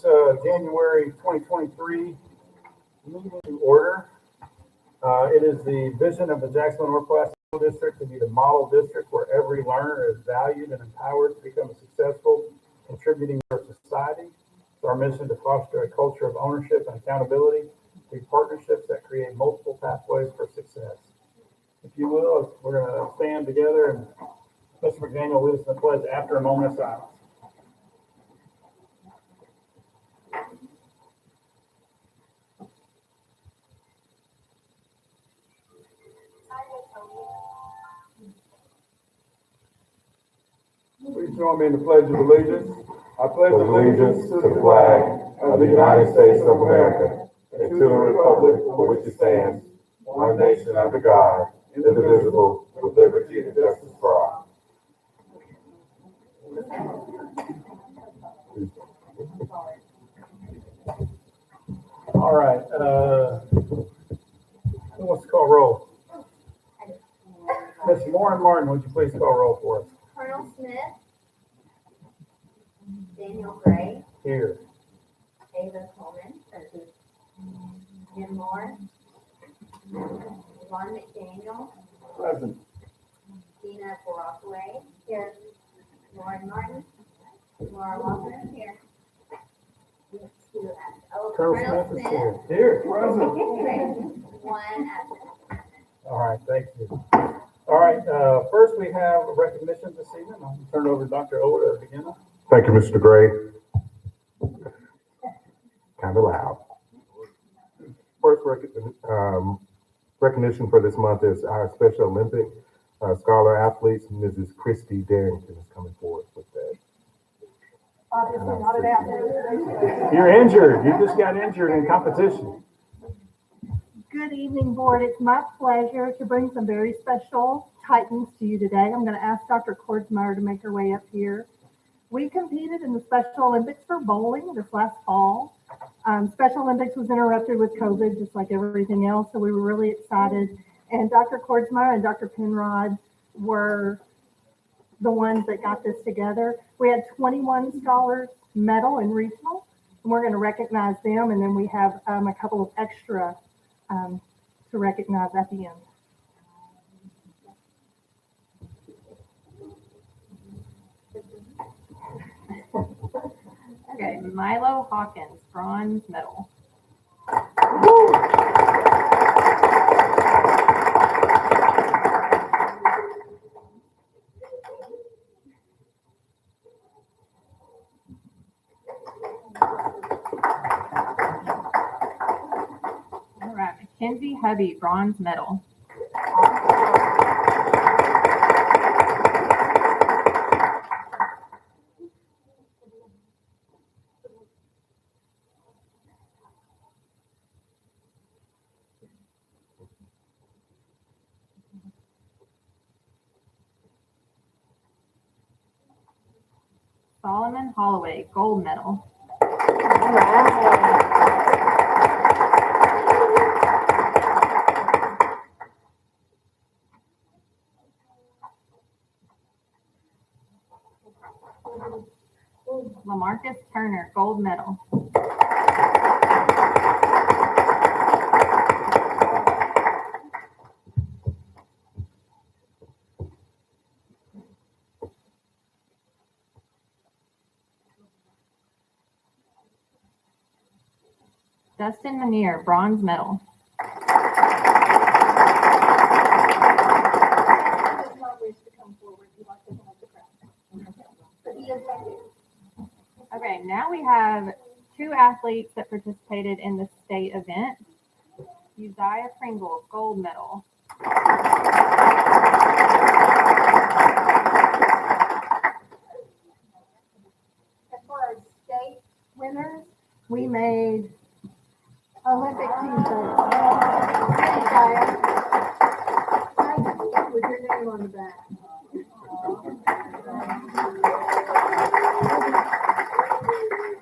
this January 2023 meeting to order. It is the vision of the Jacksonville Northwest School District to be the model district where every learner is valued and empowered to become a successful, contributing to our society. It's our mission to foster a culture of ownership and accountability through partnerships that create multiple pathways for success. If you will, we're going to stand together and Mr. McDaniel will lead us in the pledge after a moment of silence. Please join me in the Pledge of Allegiance. I pledge allegiance to the flag of the United States of America and to the republic for which it stands, one nation under God, indivisible, with liberty and justice for all. All right. Who wants to call roll? Ms. Lauren Martin, would you please call roll for us? Colonel Smith, Daniel Gray, Here. Ava Coleman, present. Jim Moore, Yvonne McDaniel, Present. Dina Borachaway, here. Lauren Martin, Laura Walker, here. Colonel Smith is here. Here, present. One absent. All right, thank you. All right, first we have a recognition this evening. I'll turn it over to Dr. Oda to begin. Thank you, Mr. Gray. Kind of loud. First recognition for this month is our Special Olympic scholar athletes. Mrs. Christy Darrington is coming forward with that. Obviously not an athlete. You're injured. You just got injured in competition. Good evening, board. It's my pleasure to bring some very special Titans to you today. I'm going to ask Dr. Kordsmeyer to make her way up here. We competed in the Special Olympics for bowling this last fall. Special Olympics was interrupted with COVID, just like everything else, so we were really excited. And Dr. Kordsmeyer and Dr. Penrod were the ones that got this together. We had 21 scholars medal in regional, and we're going to recognize them, and then we have a couple of extra to recognize at the end. Okay, Milo Hawkins, bronze medal. All right, Mackenzie Hubby, bronze medal. Solomon Holloway, gold medal. Lamarcus Turner, gold medal. Dustin Manier, bronze medal. Okay, now we have two athletes that participated in the state event. Uzziah Pringle, gold medal. As for our state winners, we made Olympic t-shirts. With your name on the back.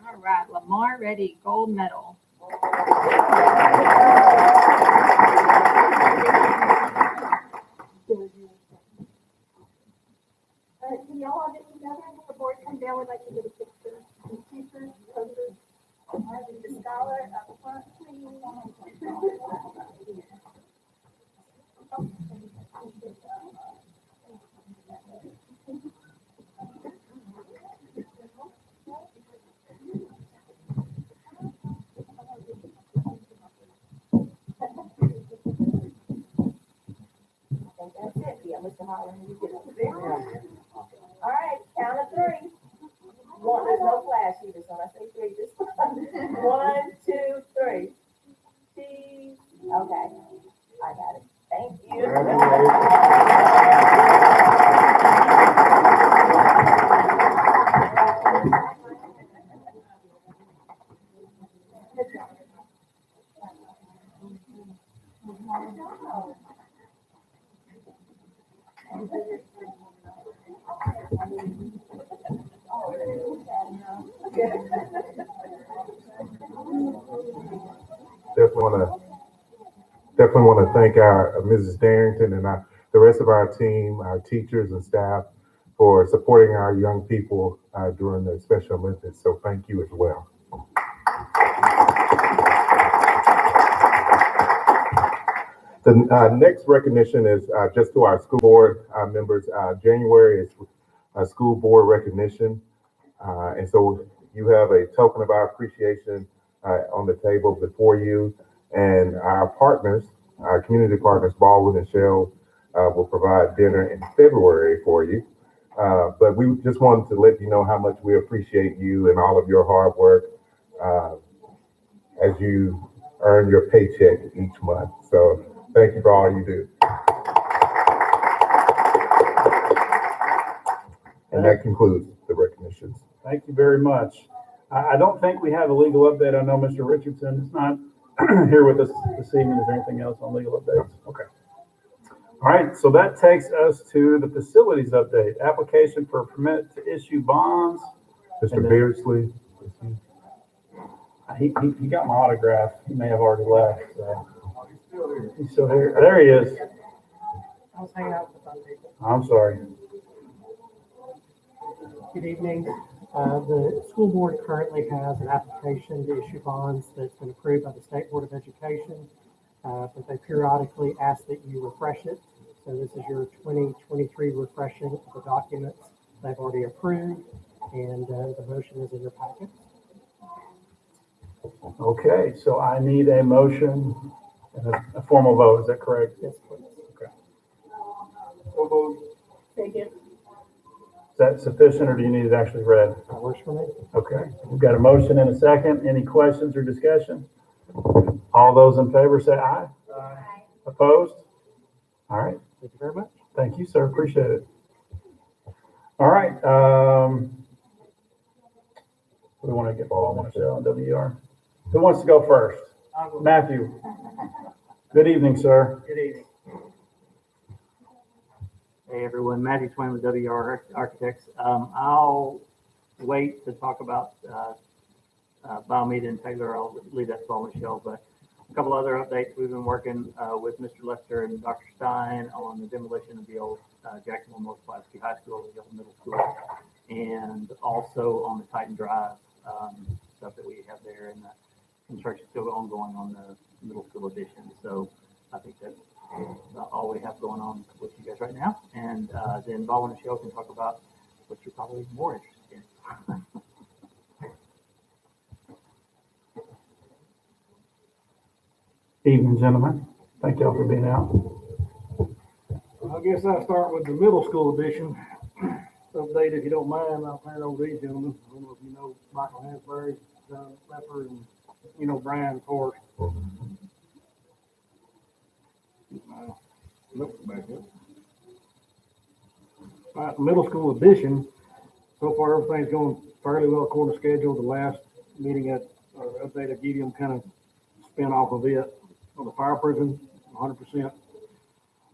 All right, Lamar Reddy, gold medal. Can y'all all get together and the board come down? We'd like to get a picture. T-shirts, posters. Dollar up front, please. I think that's it. Yeah, Mr. Holland, you get up there. All right, count of three. One, there's no flash either, so when I say three, just 1, 2, 3. Cheese. Okay, I got it. Thank you. Definitely want to thank our Mrs. Darrington and the rest of our team, our teachers and staff for supporting our young people during the Special Olympics. So thank you as well. The next recognition is just to our school board members. January is school board recognition. And so you have a token of our appreciation on the table before you. And our partners, our community partners, Baldwin and Shell, will provide dinner in February for you. But we just wanted to let you know how much we appreciate you and all of your hard work as you earn your paycheck each month. So thank you for all you do. And that concludes the recognitions. Thank you very much. I don't think we have a legal update. I know Mr. Richardson is not here with us this evening. Is there anything else on legal updates? Okay. All right, so that takes us to the facilities update. Application for a permit to issue bonds. Mr. Beardsley. He got my autograph. He may have already left. So. He's still here. There he is. I was hanging out with some people. I'm sorry. Good evening. The school board currently has an application to issue bonds that's been approved by the State Board of Education, but they periodically ask that you refresh it. So this is your 2023 refreshing of the documents they've already approved, and the motion is in your packet. Okay, so I need a motion and a formal vote. Is that correct? Yes, please. Okay. Second. Is that sufficient, or do you need it actually read? That works for me. Okay, we've got a motion and a second. Any questions or discussion? All those in favor say aye. Aye. Opposed? All right. Thank you very much. Thank you, sir. Appreciate it. All right. We want to get Baldwin, Michelle, and WR. Who wants to go first? Matthew. Good evening, sir. Good evening. Hey, everyone. Matthew Swain with WR Architects. I'll wait to talk about Biomeda and Taylor. I'll leave that to Paul Michelle. But a couple other updates. We've been working with Mr. Lester and Dr. Stein on the demolition of the old Jacksonville North Pulaski High School, the old middle school, and also on the Titan Drive stuff that we have there, and the construction still ongoing on the middle school addition. So I think that's all we have going on with you guys right now. And then Baldwin and Shell can talk about what you're probably more interested in. Evening, gentlemen. Thank y'all for being out. I guess I'll start with the middle school edition. Update, if you don't mind, I'll turn it over to these gentlemen. I don't know if you know Michael Hansberry, John Pepper, and you know Brian Forrest. Nope, back up. All right, middle school edition. So far, everything's going fairly well according to schedule. The last meeting update I gave you, kind of spin off of it. On the fireproofing, 100%.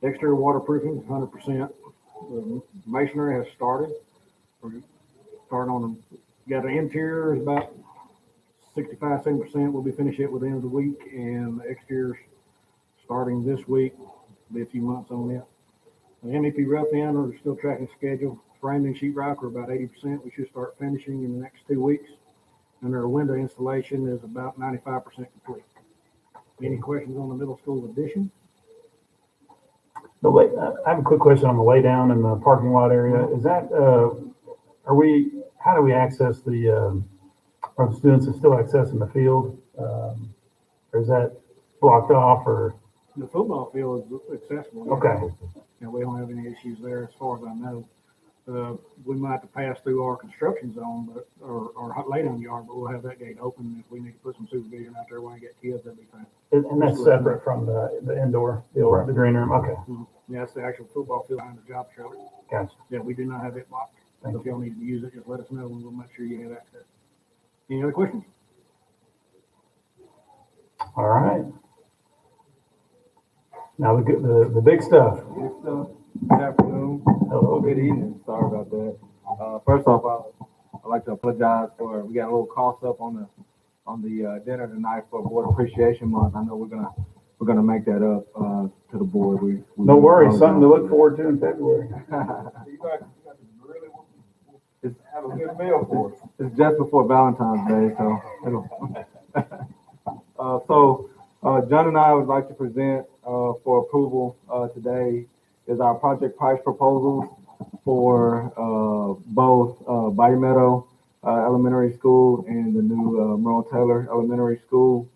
Exterior waterproofing, 100%. The masonry has started. We're starting on got an interior is about 65-70%. We'll be finishing it within the week, and the exterior's starting this week. Be a few months on it. The MEP rough end are still tracking schedule. Framing sheetrock are about 80%. We should start finishing in the next 2 weeks. and their window installation is about 95% complete. Any questions on the middle school addition? I have a quick question on the lay down in the parking lot area. Is that, how do we access are the students still accessing the field? Or is that blocked off or? The football field is accessible. Okay. And we don't have any issues there as far as I know. We might have to pass through our construction zone, or lay down yard, but we'll have that gate open. If we need to put some supervision out there while we get kids, that'd be fine. And that's separate from the indoor field, the green room? Okay. Yeah, that's the actual football field behind the job trailer. Gotcha. Yeah, we do not have it blocked. Thank So if y'all need to use it, just let us know and we'll make sure you have access. Any other questions? All right. Now the big stuff. Good afternoon. Hello. Good evening. Sorry about that. First off, I'd like to apologize for we got a little cross up on the dinner tonight for Board Appreciation Month. I know we're gonna make that up to the board. We No worries, something to look forward to in February. You got to really have a good meal for us. It's just before Valentine's Day, so John and I would like to present for approval today is our project price proposals for both Bayou Meadow Elementary School and the new Merle Taylor Elementary School.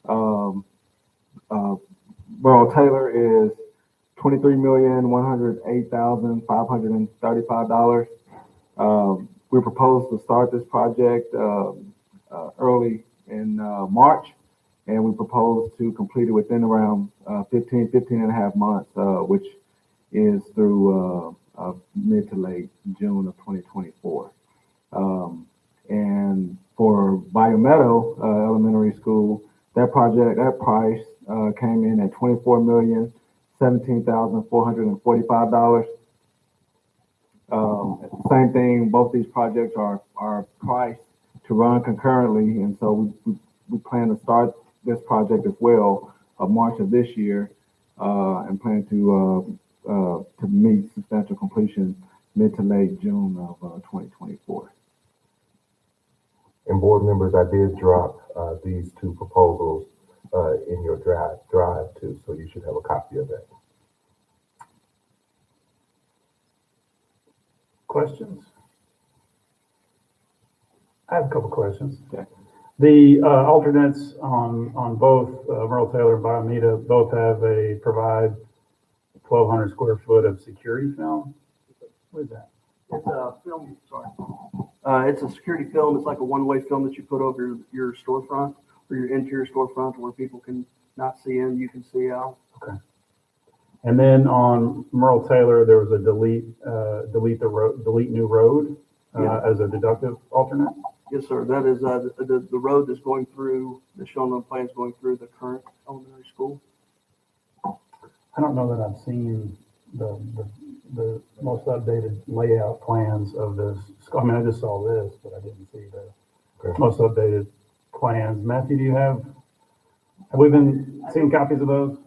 Merle Taylor is $23,108,535. We propose to start this project early in March, and we propose to complete it within around 15 and a half months, which is through mid to late June of 2024. And for Bayou Meadow Elementary School, that price came in at $24,017,445. Same thing, both these projects are priced to run concurrently, and so we plan to start this project as well March of this year, and plan to meet substantial completion mid to late June of 2024. And board members, I did drop these two proposals in your drive too, so you should have a copy of that. Questions? I have a couple questions. Okay. The alternates on both Merle Taylor and Biomeda both provide 1,200 square foot of security film. What is that? It's a film, sorry. It's a security film. It's like a one-way film that you put over your storefront or your interior storefront where people can not see in, you can see out. Okay. And then on Merle Taylor, there was a delete new road as a deductive alternate. Yes, sir. That is the road that's going through, the shown on plans going through the current elementary school. I don't know that I've seen the most updated layout plans of this. I mean, I just saw this, but I didn't see the most updated plans. Matthew, have we been seeing copies of those?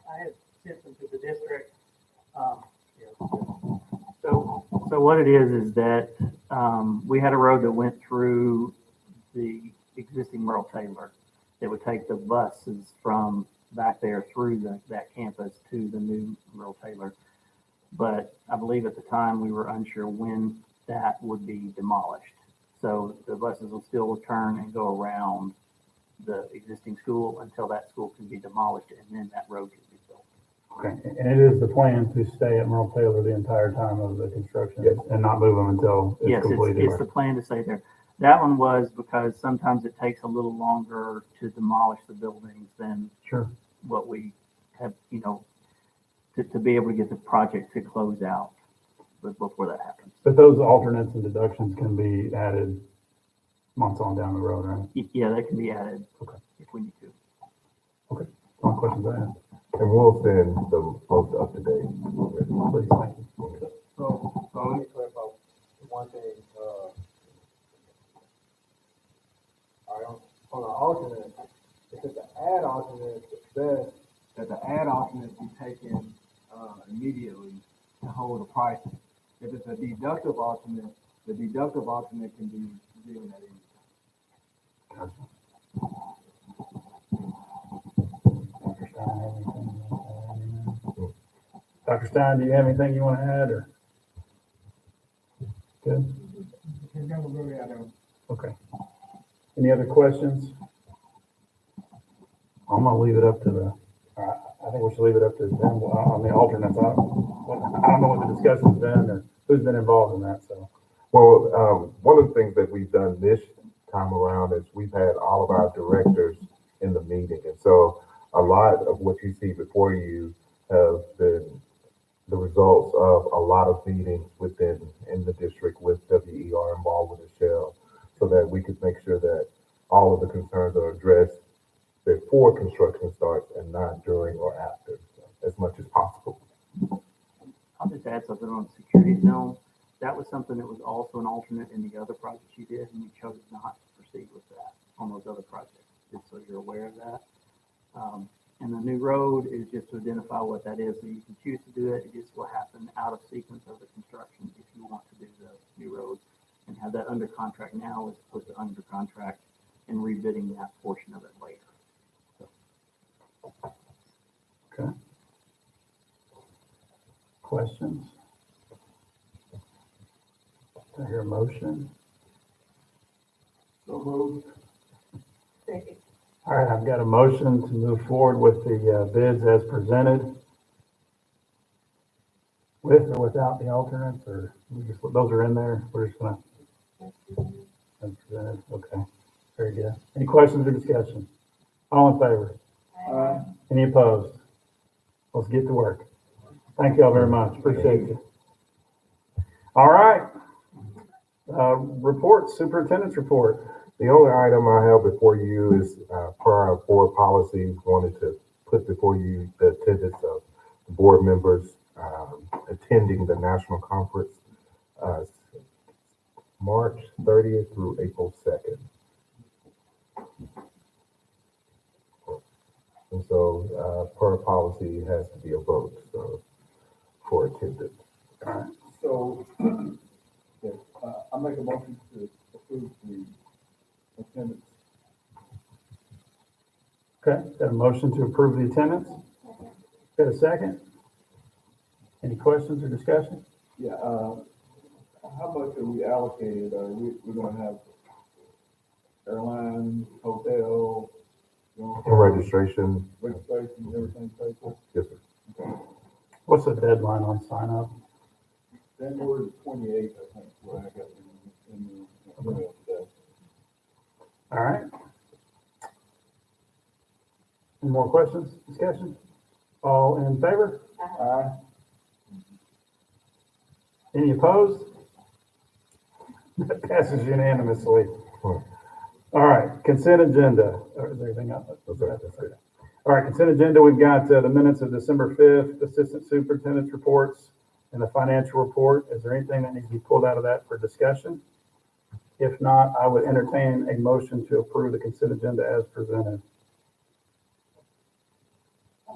I have sent them to the district. So what it is that we had a road that went through the existing Merle Taylor that would take the buses from back there through that campus to the new Merle Taylor. But I believe at the time we were unsure when that would be demolished. So the buses will still return and go around the existing school until that school can be demolished, and then that road can be built. Okay, and it is the plan to stay at Merle Taylor the entire time of the construction and not move them until it's completed? Yes, it's the plan to stay there. That one was because sometimes it takes a little longer to demolish the buildings than what we have, to be able to get the project to close out before that happens. But those alternates and deductions can be added months on down the road, right? Yeah, that can be added. Okay. If we need to. Okay. All the questions I have. And we'll send the most up to date. Please, thank you. So let me clarify one thing. On the alternate, if it's an add alternate, it says that the add alternate be taken immediately to hold the price. If it's a deductive alternate, the deductive alternate can be given at any time. Dr. Stein, do you have anything you want to add or? Good, okay. Any other questions? I'm gonna leave it up to the, I think we should leave it up to them on the alternates. I don't know what the discussion's been or who's been involved in that, so. Well, one of the things that we've done this time around is we've had all of our directors in the meeting. And so a lot of what you see before you have been the results of a lot of meetings in the district with WER involved with Michelle, so that we could make sure that all of the concerns are addressed before construction starts and not during or after, as much as possible. I'll just add something on security film. That was something that was also an alternate in the other projects you did, and you chose not to proceed with that on those other projects, just so you're aware of that. And the new road is just to identify what that is, so you can choose to do it. It just will happen out of sequence of the construction if you want to do the new road and have that under contract now as opposed to under contract and rebidding that portion of it later. Okay. Questions? Do I hear a motion? So moved. Second. All right, I've got a motion to move forward with the bids as presented. With or without the alternates, or those are in there? We're just gonna. As presented, okay, very good. Any questions or discussion? All in favor? Any opposed? Let's get to work. Thank you all very much. Appreciate you. All right. Reports, superintendent's report. The only item I have before you is, per our board policy, wanted to put before you the attendance of board members attending the national conference, March 30th through April 2nd. And so, per policy, it has to be a vote, so, for attendance. All right. So, yes, I make a motion to approve the attendance. Okay, got a motion to approve the attendance. Got a second? Any questions or discussion? Yeah, how much are we allocated? We're gonna have airline, hotel, And registration, registration, everything paid for? yes, sir. What's the deadline on sign up? January 28th, I think, what I got in the email today. All right. Any more questions, discussion? All in favor? Aye. Any opposed? That passes unanimously. All right, consent agenda. Is there anything else? That's right, that's it. All right, consent agenda, we've got the minutes of December 5th, assistant superintendent's reports, and the financial report. Is there anything that needs to be pulled out of that for discussion? If not, I would entertain a motion to approve the consent agenda as presented.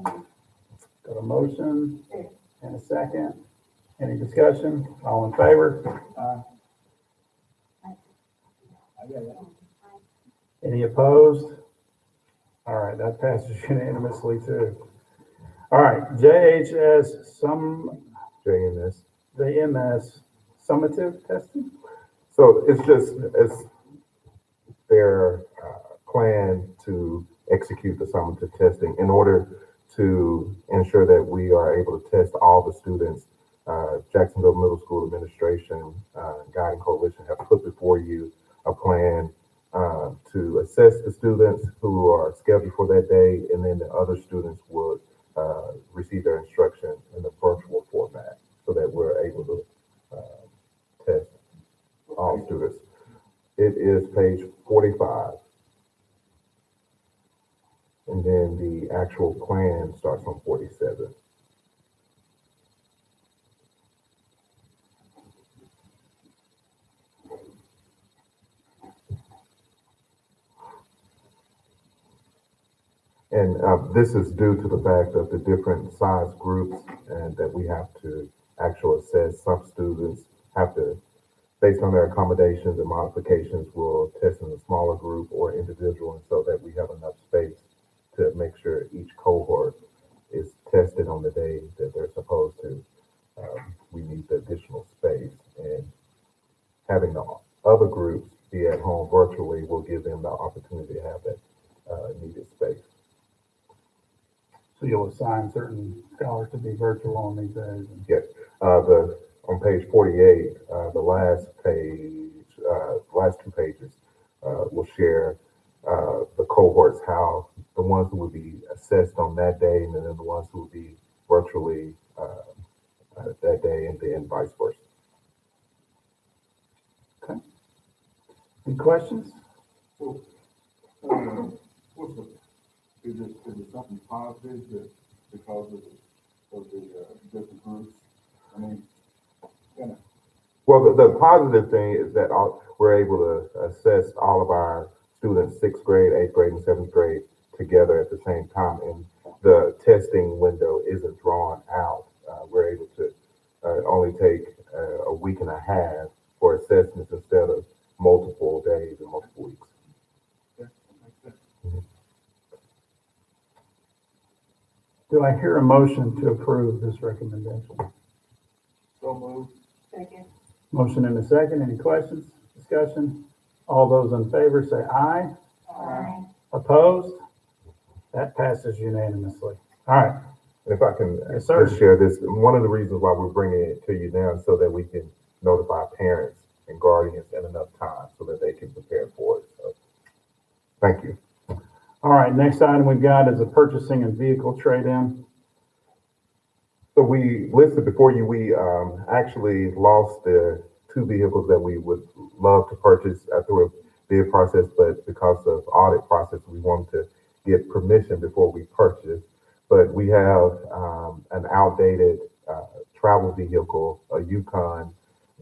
Got a motion and a second. Any discussion? All in favor? Any opposed? All right, that passes unanimously too. All right, JNPSD summative testing? So it's their plan to execute the summative testing in order to ensure that we are able to test all the students. Jacksonville Middle School Administration, Guiding Coalition have put before you a plan to assess the students who are scheduled for that day, and then the other students would receive their instruction in the virtual format so that we're able to test all students. It is page 45. And then the actual plan starts on 47. And this is due to the fact of the different size groups and that we have to actually assess. Some students have to, based on their accommodations and modifications, will test in a smaller group or individual, and so that we have enough space to make sure each cohort is tested on the day that they're supposed to. opportunity to have that needed space. So you'll assign certain scholars to be virtual on these days. Yes, on page 48, the last page, last two pages, will share the cohorts, how the ones who would be assessed on that day, and then the ones who would be virtually that day, and then vice versa. Any questions? So, is it something positive that because of the different groups? I mean, kind of. Well, the positive thing is that we're able to assess all of our students, sixth grade, eighth grade, and seventh grade together at the same time, and the testing window isn't drawn out. We're able to only take a week and a half for assessments instead of multiple days and multiple weeks. Yeah, that makes sense. Do I hear a motion to approve this recommendation? So moved. Second. Motion and a second. Any questions, discussion? All those in favor say aye. Aye. Opposed? That passes unanimously. All right. If I can Yes, sir. just share this, one of the reasons why we're bringing it to you now is so that we can notify parents and guardians in enough time so that they can prepare for it. So, thank you. All right, next item we've got is a purchasing and vehicle trade-in. So we listed before you, we actually lost the two vehicles that we would love to purchase through a bid process, but because of audit process, we wanted to get permission before we purchase. But we have an outdated travel vehicle, a Yukon,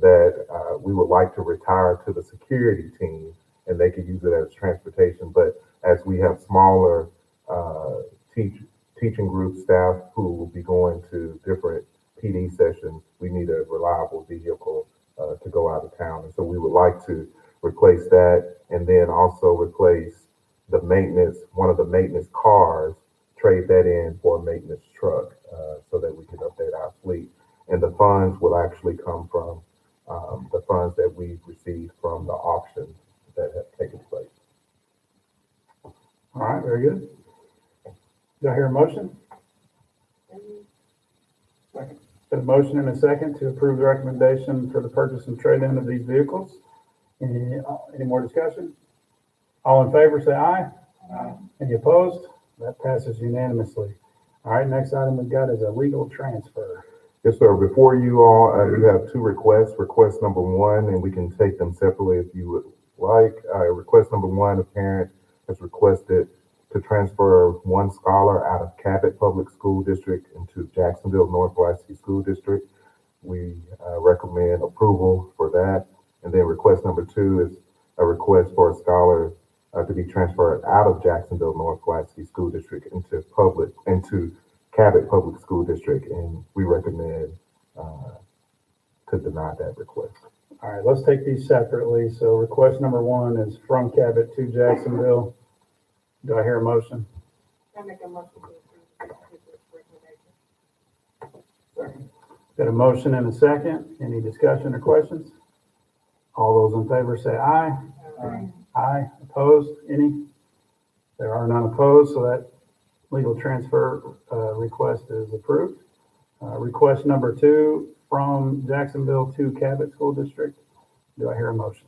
that we would like to retire to the security team, and they could use it as transportation. But as we have smaller teaching group staff who will be going to different PD sessions, we need a reliable vehicle to go out of town. And so we would like to replace that, and then also replace the maintenance, one of the maintenance cars, trade that in for a maintenance truck so that we can update our fleet. And the funds will actually come from the funds that we've received from the auctions that have taken place. All right, very good. Do I hear a motion? Second. Got a motion and a second to approve the recommendation for the purchase and trade-in of these vehicles. Any more discussion? All in favor, say aye. Aye. Any opposed? That passes unanimously. All right, next item we've got is a legal transfer. Yes, sir. Before you all, you have two requests. Request number one, and we can take them separately if you would like. Request number one, a parent has requested to transfer one scholar out of Cabot Public School District into Jacksonville North Pulaski School District. We recommend approval for that. And then request number two is a request for a scholar to be transferred out of Jacksonville North Pulaski School District into Cabot Public School District, and we recommend to deny that request. All right, let's take these separately. So request number one is from Cabot to Jacksonville. Do I hear a motion? I make a motion to approve this recommendation. Got a motion and a second. Any discussion or questions? All those in favor say aye. Aye. Aye. Opposed? Any? There are none opposed, so that legal transfer request is approved. Request number two from Jacksonville to Cabot School District. Do I hear a motion?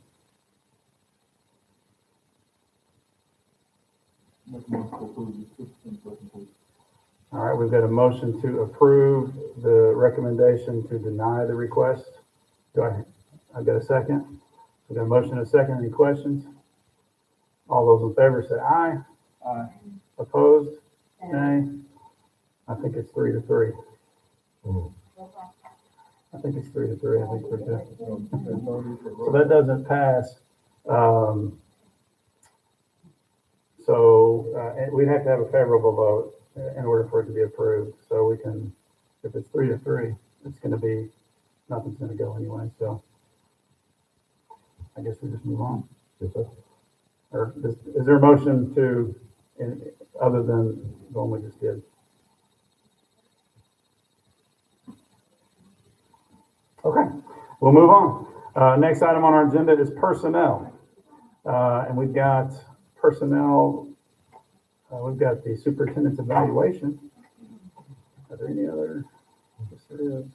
Make a motion to approve the 16th presentation. All right, we've got a motion to approve the recommendation to deny the request. I've got a second. We've got a motion and a second. Any questions? All those in favor say aye. Aye. Opposed? Nay. I think it's 3-3. I think it's 3-3. I think we're good. So that doesn't pass. And we'd have to have a favorable vote in order for it to be approved. So we can, if it's 3-3, it's going to be, nothing's going to go anyway. So I guess we just move on. Yes, sir. Or is there a motion to, other than the one we just did? Okay, we'll move on. Next item on our agenda is personnel. And we've got personnel, we've got the superintendent's evaluation. Are there any other? Yes, there is.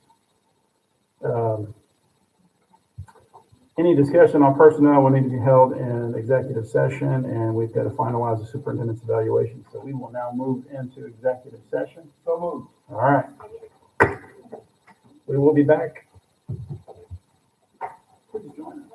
Any discussion on personnel will need to be held in executive session, and we've got to finalize the superintendent's evaluation. So we will now move into executive session. So moved. All right. We will be back. Please join us.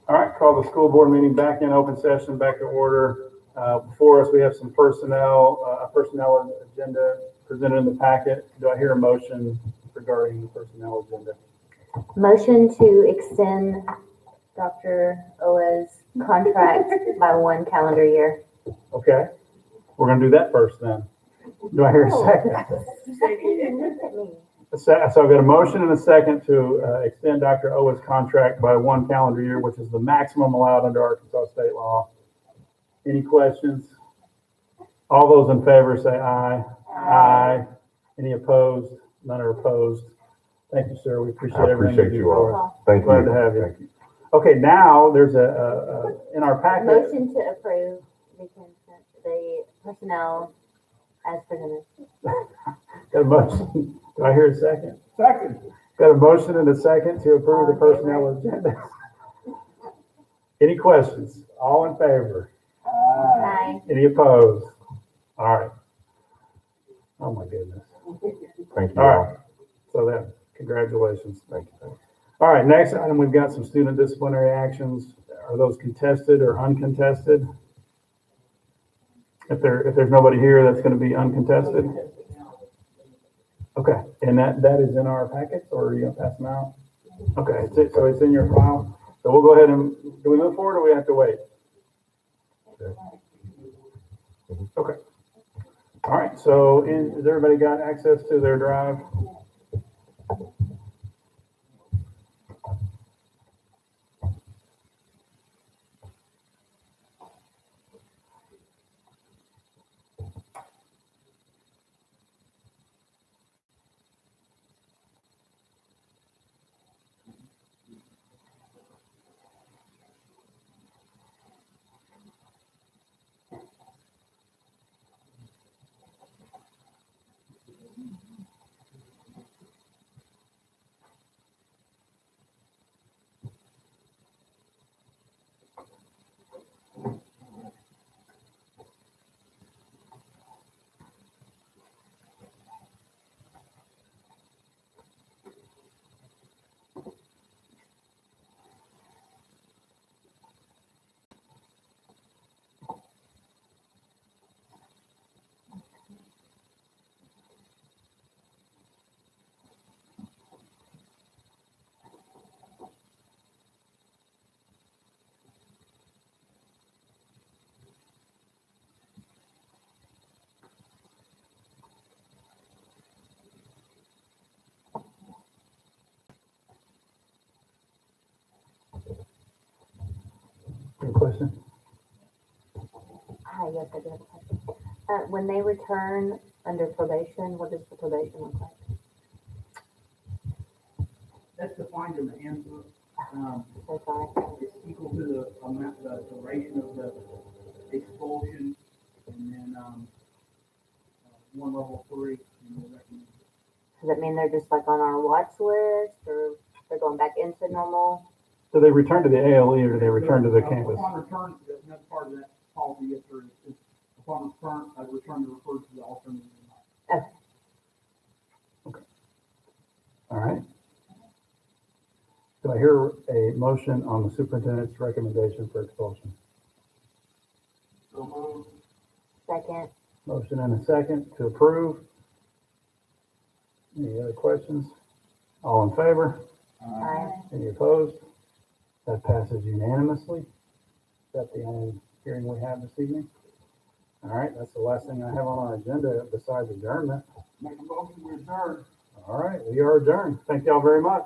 All right, call the school board meeting back in open session, back to order. Before us, we have some a personnel agenda presented in the packet. Do I hear a motion regarding the personnel agenda? Motion to extend Dr. Oa's contract by 1 calendar year. Okay, we're gonna do that first then. Do I hear a second? So I've got a motion and a second to extend Dr. Owa's contract by 1 calendar year, which is the maximum allowed under Arkansas state law. Any questions? All those in favor say aye. Aye. Any opposed? None are opposed. Thank you, sir. We appreciate I everything appreciate you do you for us. all. Thank you. Glad to have you. Thank you. Okay, now there's in our packet. Motion to approve the personnel as presented. Got a motion. Do I hear a second? Second. Got a motion and a second to approve the personnel agenda. Any questions? All in favor? Aye. Any opposed? All right. Oh my goodness. Thank you All all. right. So then, congratulations. Thank you. Thank you. All right, next item, we've got some student disciplinary actions. Are those contested or uncontested? If there's nobody here, that's going to be uncontested. Okay, and that is in our packets, or are you going to pass them out? Okay, so it's in your file. So we'll go ahead and, do we move forward or we have to wait? Okay. All right, so has everybody got access to their drive? Any question? Yes, I do have a question. When they return under probation, what does the probation look like? That's defined in the handbook. So sorry. It's equal to the amount, the duration of the expulsion, and then, one level 3. Does that mean they're just like on our watch list, or they're going back into normal? Do they return to the ALE or do they return to the campus? Upon return, that's part of that policy, yes, sir, is upon return, return to refer to the alternative. Okay. All right. Do I hear a motion on the superintendent's recommendation for expulsion? Second. Motion and a second to approve. Any other questions? All in favor? Aye. Any opposed? That passes unanimously. Is that the only hearing we have this evening? All right, that's the last thing I have on our agenda besides adjournment. Make a motion, we adjourn. All right, we are adjourned. Thank y'all very much.